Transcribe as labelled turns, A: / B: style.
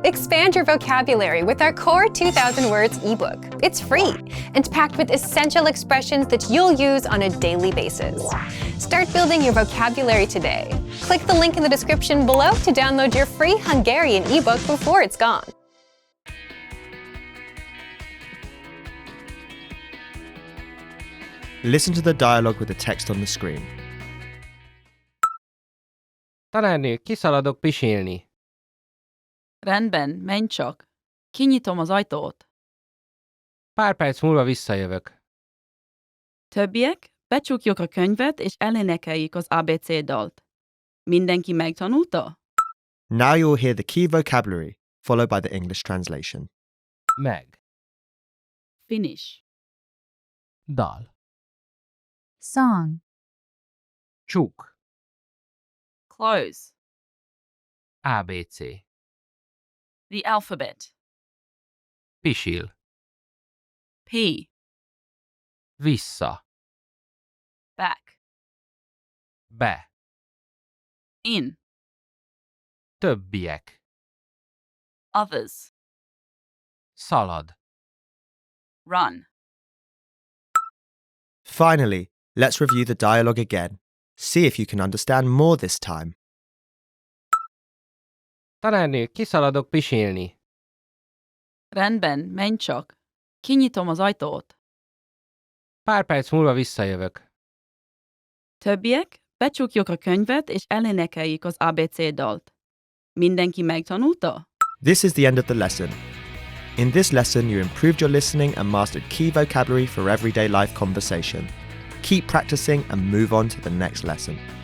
A: Expand your vocabulary with our Core 2000 Words ebook. It's free and packed with essential expressions that you'll use on a daily basis. Start building your vocabulary today. Click the link in the description below to download your free Hungarian ebook before it's gone.
B: Listen to the dialogue with the text on the screen.
C: Tanárnő, kiszaladok pisilni.
D: Rendben, menj csak. Kinyitom az ajtót.
C: Pár perc múlva visszajövök.
D: Többiek, becsukjuk a könyvet és elénekeljük az ABC dalt. Mindenki megtanulta?
B: Now you'll hear the key vocabulary, followed by the English translation.
C: Meg.
D: Finish.
C: Dal.
E: Song.
C: Csuk.
D: Close.
C: ABC.
D: The alphabet.
C: Pisil.
D: P.
C: Vissza.
D: Back.
C: Be.
D: In.
C: Többiek.
D: Others.
C: Szalad.
D: Run.
B: Finally, let's review the dialogue again. See if you can understand more this time.
C: Tanárnő, kiszaladok pisilni.
D: Rendben, menj csak. Kinyitom az ajtót.
C: Pár perc múlva visszajövök.
D: Többiek, becsukjuk a könyvet és elénekeljük az ABC dalt. Mindenki megtanulta?
B: This is the end of the lesson. In this lesson, you improved your listening and mastered key vocabulary for everyday life conversation. Keep practicing and move on to the next lesson.